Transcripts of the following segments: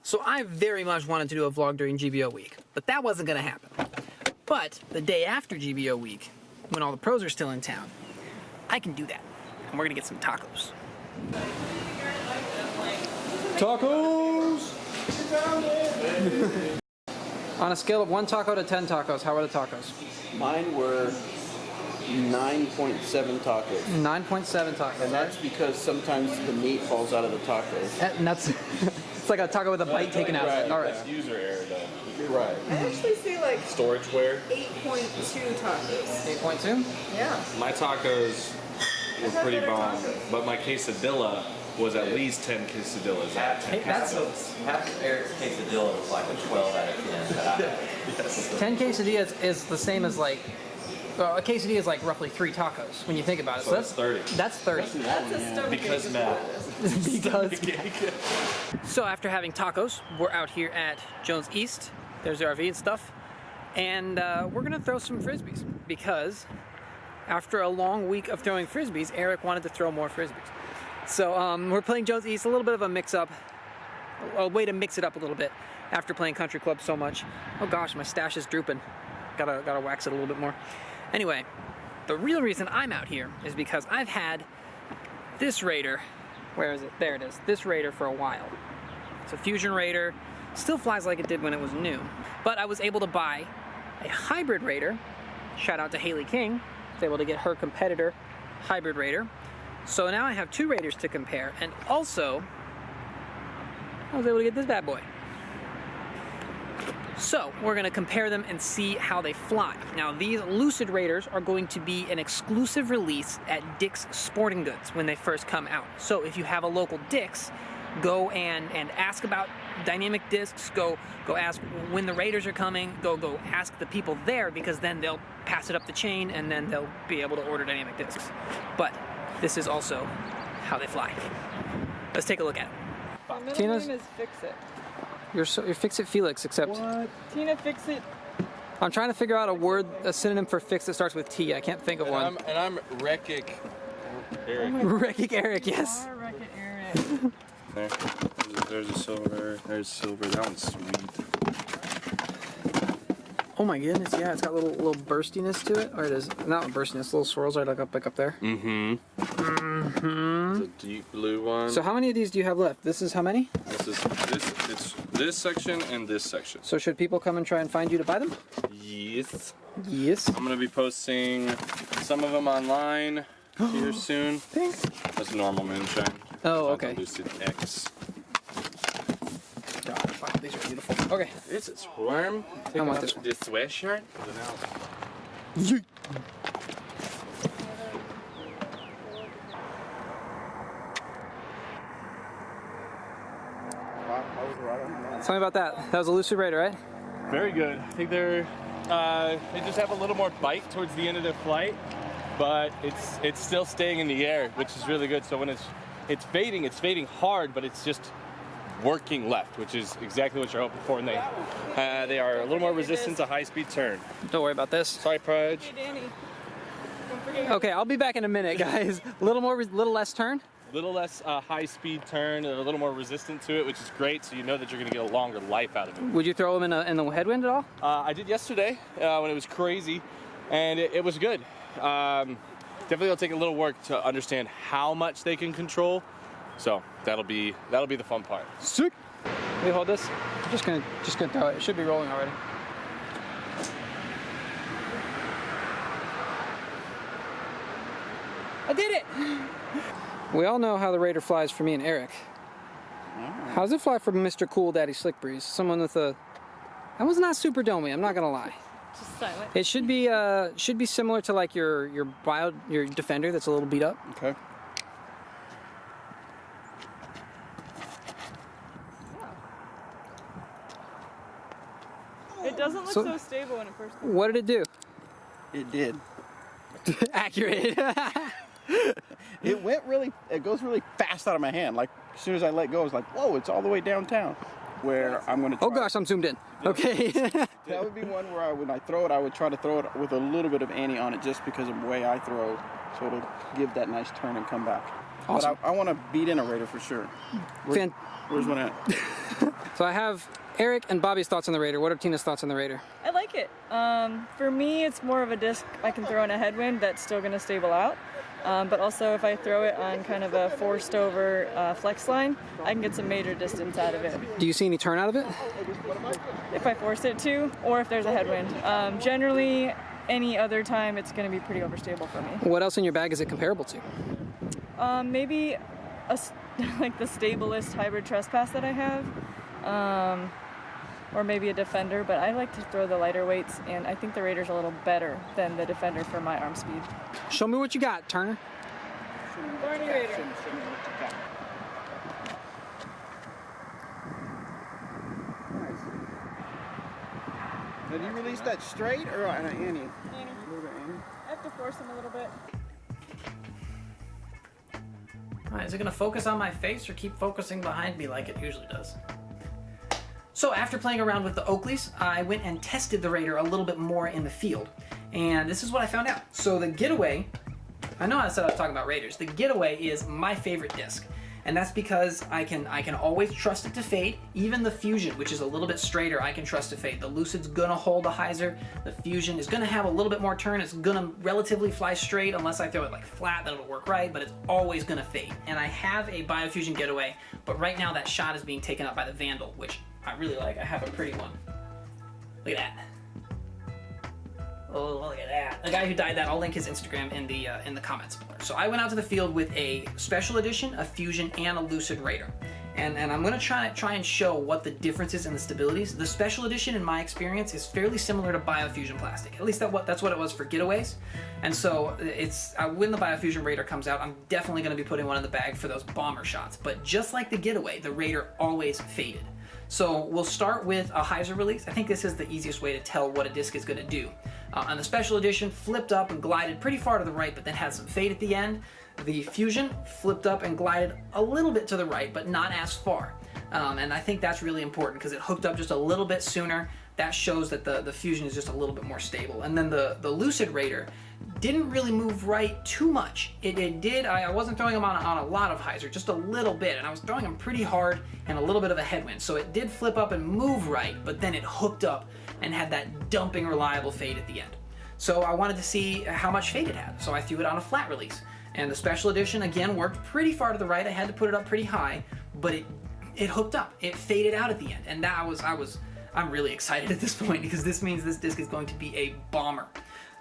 So I very much wanted to do a vlog during GBO week, but that wasn't gonna happen. But the day after GBO week, when all the pros are still in town, I can do that. And we're gonna get some tacos. Tacos! On a scale of 1 taco to 10 tacos, how are the tacos? Mine were 9.7 tacos. 9.7 tacos. And that's because sometimes the meat falls out of the tacos. And that's, it's like a taco with a bite taken out of it. All right. That's user error though. Right. I actually see like Storageware. 8.2 tacos. 8.2? Yeah. My tacos were pretty bomb, but my quesadilla was at least 10 quesadillas out of 10 quesadillas. Half of Eric's quesadilla was like a 12 out of 10 that I had. Yes. 10 quesadillas is the same as like, well, a quesadilla is like roughly 3 tacos when you think about it. So that's 30. That's 30. That's a stomach Because ache Matt. Because. So after having tacos, we're out here at Jones East. There's the RV and stuff. And we're gonna throw some Frisbees because after a long week of throwing Frisbees, Eric wanted to throw more Frisbees. So we're playing Jones East, a little bit of a mix-up, a way to mix it up a little bit after playing Country Club so much. Oh gosh, my stash is drooping. Gotta wax it a little bit more. Anyway, the real reason I'm out here is because I've had this Raider, where is it? There it is, this Raider for a while. It's a Fusion Raider, still flies like it did when it was new. But I was able to buy a hybrid Raider. Shout out to Haley King. I was able to get her competitor hybrid Raider. So now I have 2 Raiders to compare, and also I was able to get this bad boy. So we're gonna compare them and see how they fly. Now these Lucid Raiders are going to be an exclusive release at Dick's Sporting Goods when they first come out. So if you have a local Dick's, go and ask about dynamic discs, go ask when the Raiders are coming, go ask the people there, because then they'll pass it up the chain and then they'll be able to order dynamic discs. But this is also how they fly. Let's take a look at it. My middle Tina's- name is Fix-It. You're Fix-It Felix, except Tina Fix-It. I'm trying to figure out a synonym for fix that starts with T. I can't think of one. And I'm Rekik Eric. Rekik Eric, yes. Wreck-It Eric. There. There's a silver. There's silver. That one's sweet. Oh my goodness, yeah, it's got a little burstiness to it. Or it is not burstiness, little swirls right like up there. Mm-hmm. It's a deep blue one. So how many of these do you have left? This is how many? It's this section and this section. So should people come and try and find you to buy them? Yes. Yes. I'm gonna be posting some of them online here soon. Thanks. That's normal moonshine. Oh, Not okay. the Lucid X. God, wow, these are beautiful. Okay. It's a swarm. I want this one. This sweatshirt. Yeet. Tell me about that. That was a Lucid Raider, right? Very good. I think they just have a little more bite towards the end of their flight, but it's still staying in the air, which is really good. So when it's fading hard, but it's just working left, which is exactly what you're hoping for. And they are a little more resistant to high-speed turn. Don't worry about this. Sorry, Pudge. Hey, Danny. Don't forget. Okay, I'll be back in a minute, guys. little less turn. Little less high-speed turn, a little more resistant to it, which is great. So you know that you're going to get a longer life out of it. Would you throw them in the headwind at all? I did yesterday when it was crazy, and it was good. Definitely will take a little work to understand how much they can control. So that'll be the fun part. Sick. Let me hold this. I'm just gonna throw it. It should be rolling already. I did it! We all know how the Raider flies for me and Eric. How does it fly for Mr. Cool Daddy Slick Breeze? Someone with a... That was not super domey, I'm not gonna lie. Just silent. It should be similar to like your Defender that's a little beat up. Okay. It doesn't look so stable when it first comes. What did it do? It did. Accurate. It goes really fast out of my hand. Like, as soon as I let go, it's like, whoa, it's all the way downtown. Where I'm going to try. Oh gosh, I'm zoomed in. Okay. That would be one where when I throw it, I would try to throw it with a little bit of ante on it just because of the way I throw. So it'll give that nice turn and come back. Awesome. But I want to beat in a Raider for sure. Where's one at? So I have Eric and Bobby's thoughts on the Raider. What are Tina's thoughts on the Raider? I like it. For me, it's more of a disc I can throw in a headwind that's still going to stable out. But also, if I throw it on kind of a forced over flex line, I can get some major distance out of it. Do you see any turn out of it? If I force it to, or if there's a headwind. Generally, any other time, it's going to be pretty overstable for me. What else in your bag is it comparable to? Maybe like the stablest hybrid trespass that I have. Or maybe a Defender, but I like to throw the lighter weights, and I think the Raider's a little better than the Defender for my arm speed. Show me what you got, Turner. Barney Raider. Now, do you release that straight or on an Annie? Annie. I have to force him a little bit. All right, is it gonna focus on my face or keep focusing behind me like it usually does? So after playing around with the Oakleys, I went and tested the Raider a little bit more in the field. And this is what I found out. So the Getaway, I know I said I was talking about Raiders. The Getaway is my favorite disc. And that's because I can always trust it to fade. Even the Fusion, which is a little bit straighter, I can trust to fade. The Lucid's gonna hold a hyzer. The Fusion is gonna have a little bit more turn. It's gonna relatively fly straight unless I throw it like flat, then it'll work right, but it's always gonna fade. And I have a Biofusion Getaway, but right now that shot is being taken up by the Vandal, which I really like. I have a pretty one. Look at that. Oh, look at that. The guy who dyed that, I'll link his Instagram in the comments. So I went out to the field with a Special Edition, a Fusion, and a Lucid Raider. And I'm going to try and show what the difference is in the stabilities. The Special Edition, in my experience, is fairly similar to Biofusion plastic. At least that's what it was for Getaways. And so when the Biofusion Raider comes out, I'm definitely going to be putting one in the bag for those bomber shots. But just like the Getaway, the Raider always faded. So we'll start with a hyzer release. I think this is the easiest way to tell what a disc is going to do. On the Special Edition, flipped up and glided pretty far to the right, but then had some fade at the end. The Fusion flipped up and glided a little bit to the right, but not as far. And I think that's really important because it hooked up just a little bit sooner. That shows that the Fusion is just a little bit more stable. And then the Lucid Raider didn't really move right too much. It did, I wasn't throwing them on a lot of hyzer, just a little bit, and I was throwing them pretty hard and a little bit of a headwind. So it did flip up and move right, but then it hooked up and had that dumping reliable fade at the end. So I wanted to see how much fade it had, so I threw it on a flat release. And the Special Edition, again, worked pretty far to the right. I had to put it up pretty high, but it hooked up. It faded out at the end, and I'm really excited at this point because this means this disc is going to be a bomber.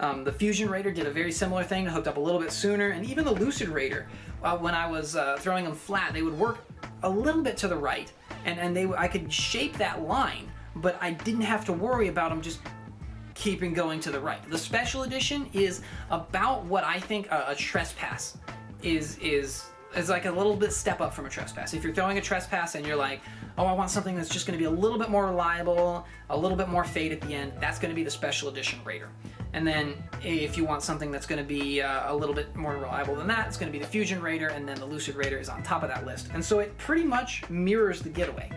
The Fusion Raider did a very similar thing, hooked up a little bit sooner, and even the Lucid Raider, when I was throwing them flat, they would work a little bit to the right, and I could shape that line, but I didn't have to worry about them just keeping going to the right. The Special Edition is about what I think a trespass is like a little bit step up from a trespass. If you're throwing a trespass and you're like, oh, I want something that's just going to be a little bit more reliable, a little bit more fade at the end, that's going to be the Special Edition Raider. And then if you want something that's going to be a little bit more reliable than that, it's going to be the Fusion Raider, and then the Lucid Raider is on top of that list. And so it pretty much mirrors the Getaway.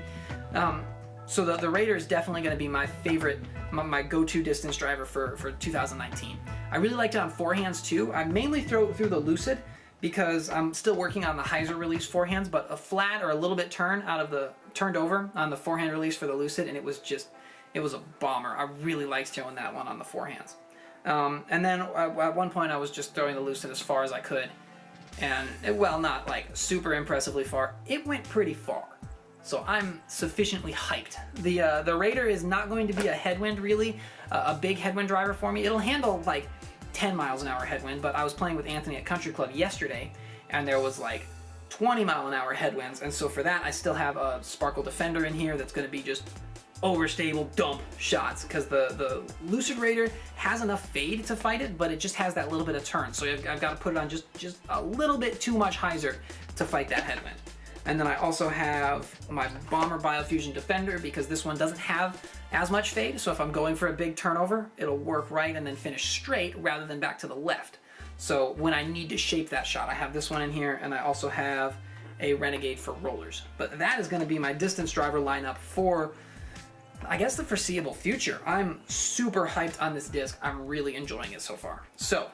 So the Raider is definitely going to be my favorite, my go-to distance driver for 2019. I really liked it on forehands too. I mainly throw through the Lucid because I'm still working on the hyzer release forehands, but a flat or a little bit turned over on the forehand release for the Lucid, and it was a bomber. I really liked throwing that one on the forehands. And then at one point I was just throwing the Lucid as far as I could, and well, not like super impressively far. It went pretty far, so I'm sufficiently hyped. The Raider is not going to be a headwind really, a big headwind driver for me. It'll handle like 10 miles an hour headwind, but I was playing with Anthony at Country Club yesterday, and there was like 20-mile-an-hour headwinds, and so for that I still have a Sparkle Defender in here that's going to be just overstable dump shots, because the Lucid Raider has enough fade to fight it, but it just has that little bit of turn, so I've got to put it on just a little bit too much hyzer to fight that headwind. And then I also have my Bomber Biofusion Defender, because this one doesn't have as much fade, so if I'm going for a big turnover, it'll work right and then finish straight rather than back to the left. So when I need to shape that shot, I have this one in here, and I also have a Renegade for rollers. But that is going to be my distance driver lineup for, I guess, the foreseeable future. I'm super hyped on this disc. I'm really enjoying it so far. So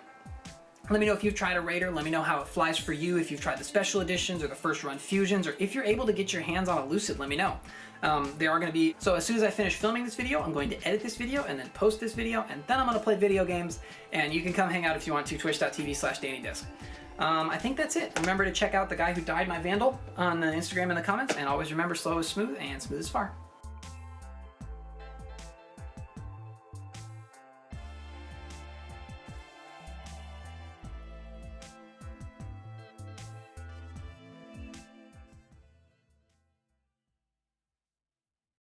let me know if you've tried a Raider. Let me know how it flies for you. If you've tried the special editions or the first run fusions, or if you're able to get your hands on a Lucid, let me know. They are going to be, so as soon as I finish filming this video, I'm going to edit this video and then post this video, and then I'm going to play video games, and you can come hang out if you want to, twitch.tv/DannyDisc. I think that's it. Remember to check out the guy who dyed my Vandal on Instagram in the comments, and always remember, slow is smooth and smooth is far.